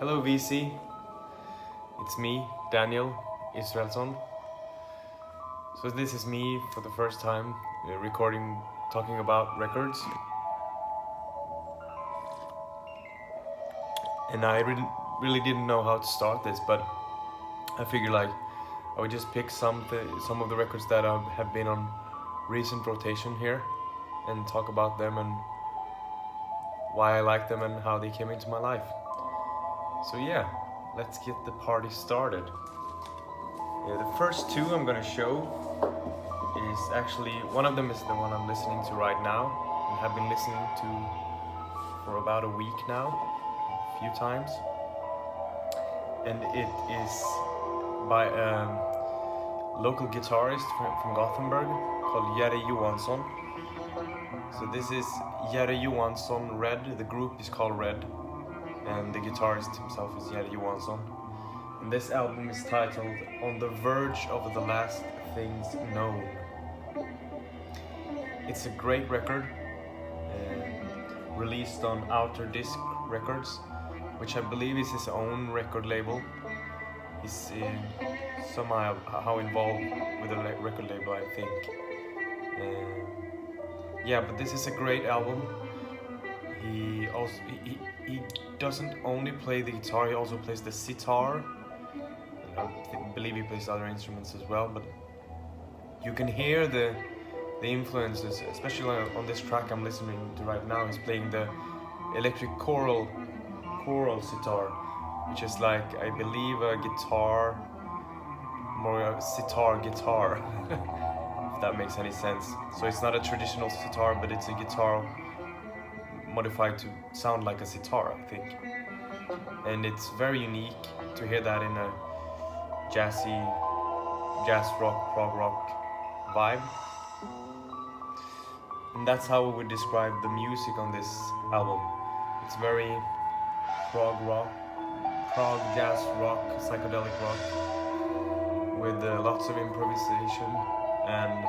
Hello VC, it's me, Daniel Israelsson. So this is me for the first time recording, talking about records. And I really didn't know how to start this, but I figured I would just pick some of the records that have been on recent rotation here and talk about them and why I like them and how they came into my life. So yeah, let's get the party started. The first two I'm gonna show is actually, one of them is the one I'm listening to right now and have been listening to for about a week now, a few times. And it is by a local guitarist from Gothenburg called Jerry Johansson. So this is Jerry Johansson Red, the group is called Red, and the guitarist himself is Jerry Johansson. And this album is titled On the Verge of the Last Things Known. It's a great record, released on Outer Disc Records, which I believe is his own record label. He's somehow involved with a record label, I think. Yeah, but this is a great album. He doesn't only play the guitar, he also plays the sitar. I believe he plays other instruments as well, but you can hear the influences, especially on this track I'm listening to right now. He's playing the electric choral sitar, which is like, I believe, a guitar, more a sitar guitar, if that makes any sense. So it's not a traditional sitar, but it's a guitar modified to sound like a sitar, I think. And it's very unique to hear that in a jazz rock, prog rock vibe. And that's how we would describe the music on this album. It's very prog jazz rock, psychedelic rock, with lots of improvisation and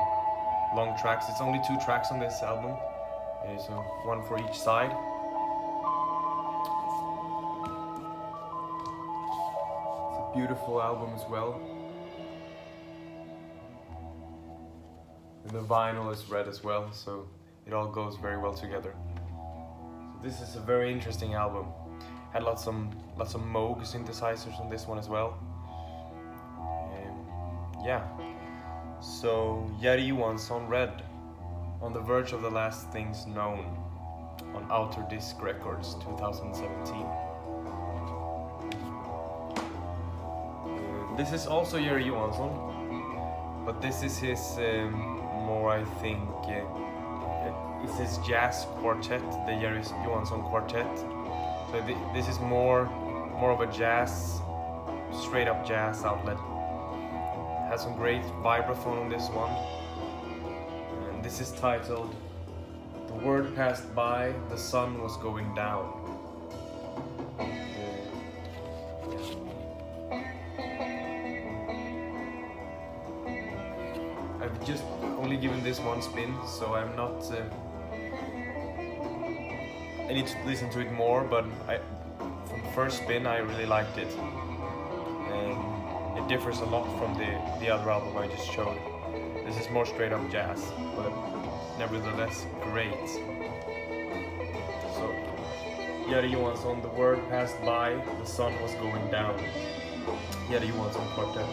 long tracks. It's only 2 tracks on this album, so one for each side. It's a beautiful album as well. And the vinyl is red as well, so it all goes very well together. So this is a very interesting album. Had lots of Moog synthesizers on this one as well. Yeah. So Jerry Johansson Red, On the Verge of the Last Things Known, on Outer Disc Records, 2017. This is also Jerry Johansson, but this is his more, I think, it's his jazz quartet, the Jerry Johansson Quartet. So this is more of a jazz, straight up jazz outlet. Has some great vibraphone on this one. And this is titled The Word Passed By, the Sun Was Going Down. I've just only given this one spin, so I'm not... I need to listen to it more, but from the first spin I really liked it. And it differs a lot from the other album I just showed. This is more straight up jazz, but nevertheless great. So, Jerry Johansson, The Word Passed By, the Sun Was Going Down. Jerry Johansson Quartet.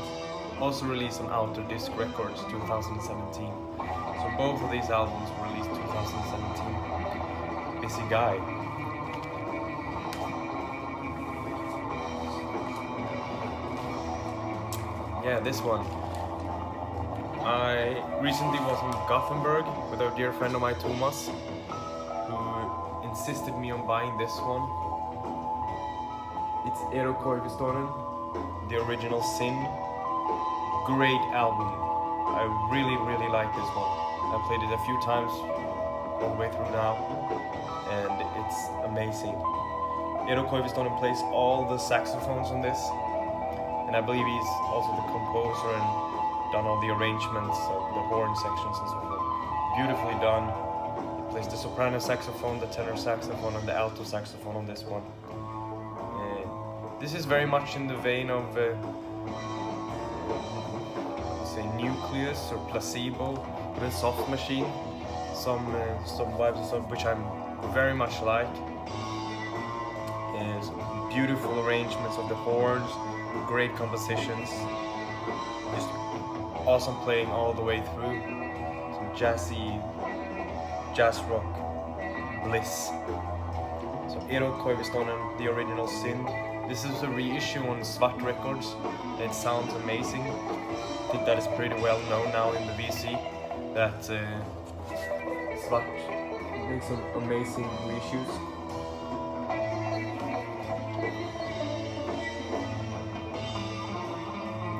Also released on Outer Disc Records 2017. So both of these albums were released 2017. Busy guy. Yeah, this one. I recently was in Gothenburg with a dear friend of mine, Thomas, who insisted me on buying this one. It's Eero Koivistoinen, the original Sin. Great album. I really like this one. I played it a few times all the way through now, and it's amazing. Eero Koivistoinen plays all the saxophones on this, and I believe he's also the composer and done all the arrangements of the horn sections and so forth. Beautifully done. He plays the soprano saxophone, the tenor saxophone, and the alto saxophone on this one. This is very much in the vein of say Nucleus or Placebo, even Soft Machine. Some vibes and stuff which I'm very much like. Is beautiful arrangements of the horns, great compositions, just awesome playing all the way through. Some jazz rock bliss. So Eero Koivistonen, the original Synd. This is a reissue on Svart Records. It sounds amazing. I think that is pretty well known now in the VC that Svart makes some amazing reissues.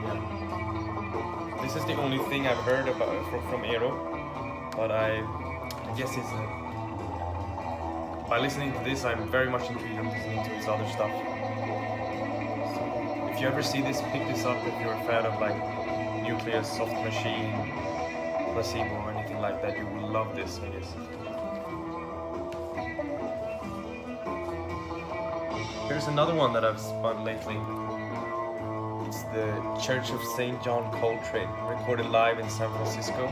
Yeah. This is the only thing I've heard about from Eero, but I guess it's by listening to this, I'm very much intrigued in listening to his other stuff. So if you ever see this, pick this up if you're a fan of like Nucleus, Soft Machine, Placebo, or anything like that. You will love this, I guess. Here's another one that I've spun lately. It's the Church of St. John Coltrane, recorded live in San Francisco.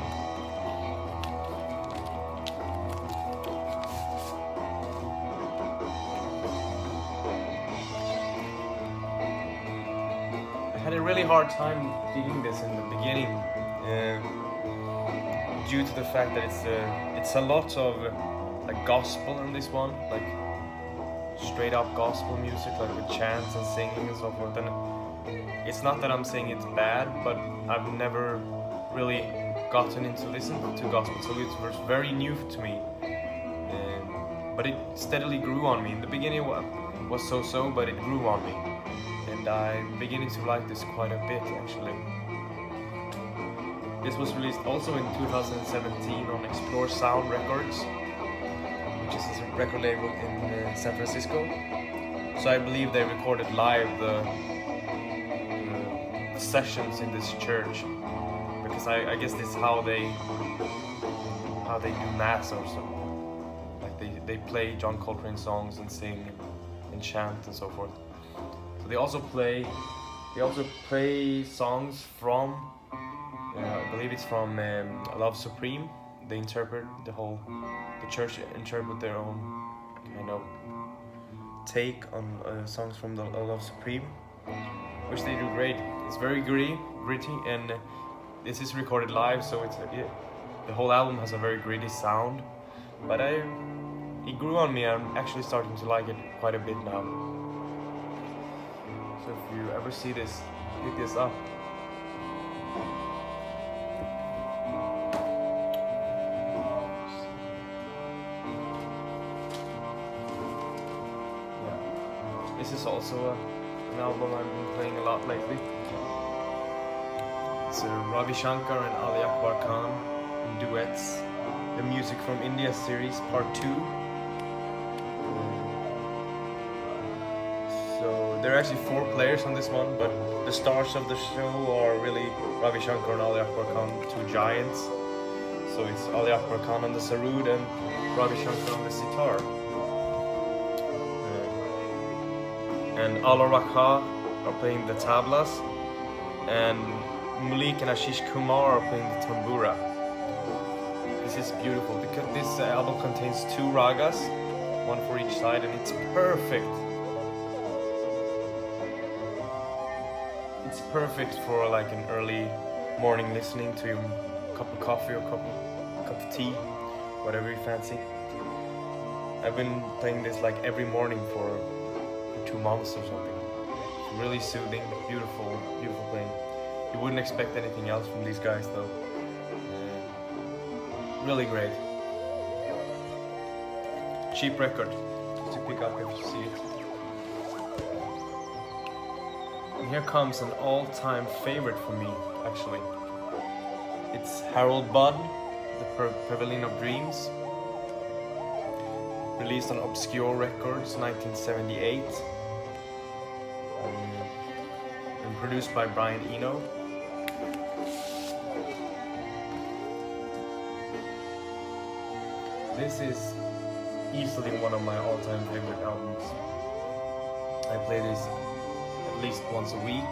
I had a really hard time digging this in the beginning, due to the fact that it's a lot of like gospel in this one, like straight up gospel music, like with chants and singing and so forth. And it's not that I'm saying it's bad, but I've never really gotten into listening to gospel, so it was very new to me. But it steadily grew on me. In the beginning it was so-so, but it grew on me. And I'm beginning to like this quite a bit, actually. This was released also in 2017 on Explore Sound Records, which is a record label in San Francisco. So I believe they recorded live the sessions in this church, because I guess this is how they do mass or so. Like they play John Coltrane songs and sing and chant and so forth. So they also play songs from I believe it's from Love Supreme. They interpret the church interpret their own kind of take on songs from the Love Supreme, which they do great. It's very gritty, and this is recorded live, so the whole album has a very gritty sound. But it grew on me. I'm actually starting to like it quite a bit now. So if you ever see this, pick this up. This is also an album I've been playing a lot lately. It's Ravi Shankar and Ali Akbar Khan in duets. The Music from India series, part 2. So there are actually 4 players on this one, but the stars of the show are really Ravi Shankar and Ali Akbar Khan, 2 giants. So it's Ali Akbar Khan on the sarod and Ravi Shankar on the sitar. And Ala Rakha are playing the tablas, and Malik and Ashish Kumar are playing the tambura. This is beautiful because this album contains 2 ragas, one for each side, and it's perfect. It's perfect for like an early morning listening to a cup of coffee or cup of tea, whatever you fancy. I've been playing this like every morning for 2 months or something. It's really soothing, beautiful playing. You wouldn't expect anything else from these guys though. Really great. Cheap record to pick up if you see it. And here comes an all-time favorite for me, actually. It's Harold Budd, The Pavilion of Dreams. Released on Obscure Records, 1978. And produced by Brian Eno. This is easily one of my all-time favorite albums. I play this least once a week,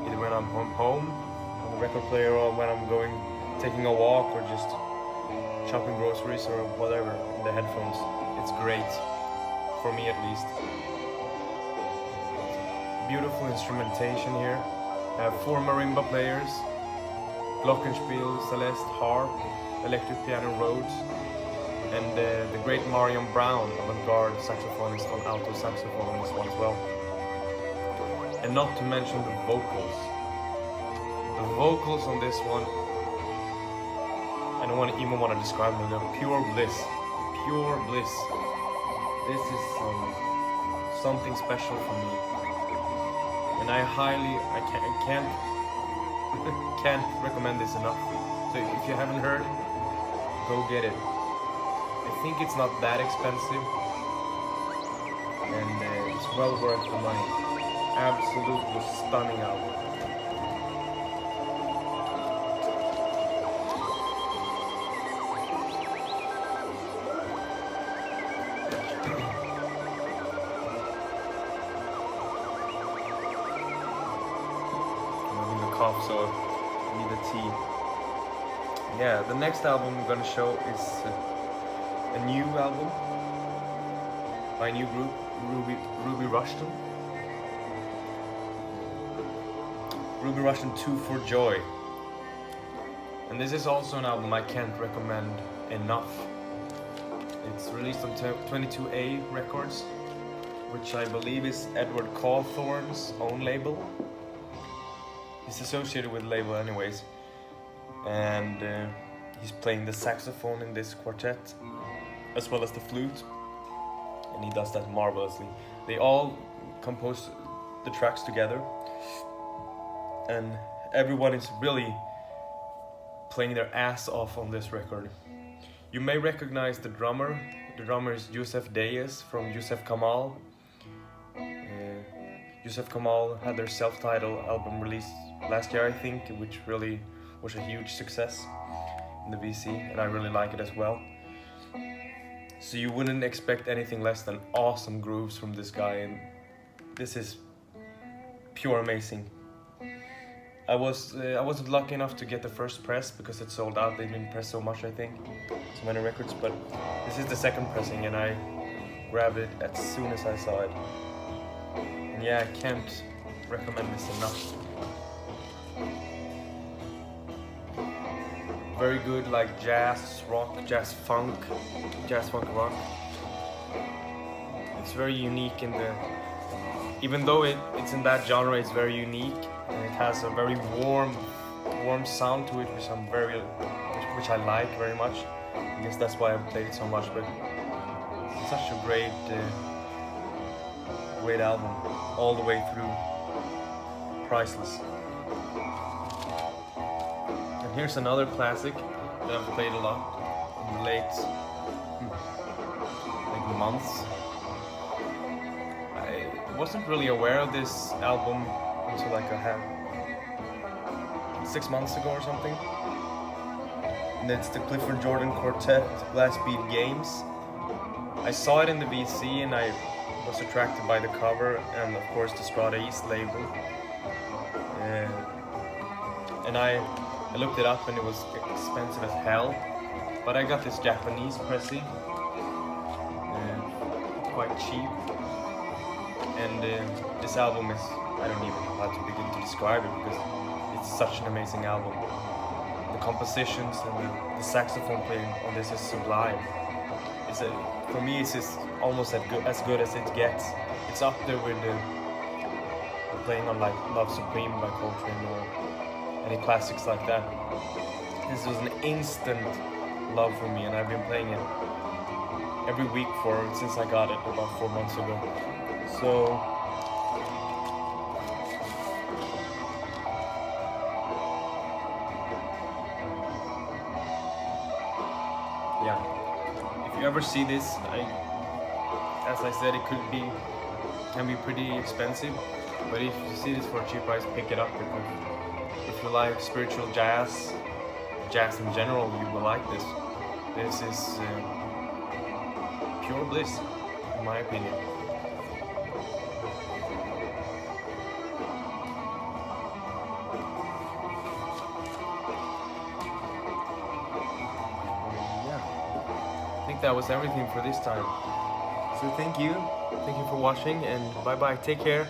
either when I'm home on the record player or when I'm taking a walk or just shopping groceries or whatever in the headphones. It's great, for me at least. Beautiful instrumentation here. I have 4 marimba players, glockenspiel, celeste, harp, electric piano, Rhodes, and the great Marion Brown, avant-garde saxophonist on alto saxophone on this one as well. And not to mention the vocals. The vocals on this one, I don't even want to describe them, they're pure bliss. Pure bliss. This is something special for me. And I can't recommend this enough. So if you haven't heard, go get it. I think it's not that expensive, and it's well worth the money. Absolutely stunning album. So I need a tea. Yeah, the next album I'm gonna show is a new album by a new group, Ruby Rushton. Ruby Rushton 2 for Joy. And this is also an album I can't recommend enough. It's released on 22A Records, which I believe is Edward Cawthorne's own label. He's associated with the label anyways, and he's playing the saxophone in this quartet as well as the flute, and he does that marvelously. They all compose the tracks together, and everyone is really playing their ass off on this record. You may recognize the drummer. The drummer is Yusef Deyes from Yusef Kamal. Yusef Kamal had their self-titled album released last year, I think, which really was a huge success in the VC, and I really like it as well. So you wouldn't expect anything less than awesome grooves from this guy, and this is pure amazing. I wasn't lucky enough to get the first press because it sold out. They didn't press so much, I think, so many records, but this is the second pressing, and I grabbed it as soon as I saw it. And yeah, I can't recommend this enough. Very good, like jazz rock, jazz funk rock. It's very unique in the, even though it's in that genre, it's very unique, and it has a very warm sound to it, which I like very much. I guess that's why I've played it so much. But it's such a great album, all the way through. Priceless. And here's another classic that I've played a lot in the late months. I wasn't really aware of this album until like 6 months ago or something. And it's the Clifford Jordan Quartet Blast Beat Games. I saw it in the VC and I was attracted by the cover and of course the Strata East label. And I looked it up and it was expensive as hell. But I got this Japanese pressing, quite cheap. And this album is, I don't even know how to begin to describe it because it's such an amazing album. The compositions and the saxophone playing on this is sublime. For me, it's just almost as good as it gets. It's up there with playing on like Love Supreme by Coltrane or any classics like that. This was an instant love for me, and I've been playing it every week since I got it about 4 months ago. So yeah, if you ever see this, as I said, it can be pretty expensive, but if you see this for a cheap price, pick it up, because if you like spiritual jazz in general, you will like this. This is pure bliss, in my opinion. that was everything for this time. So thank you for watching, and bye bye. Take care.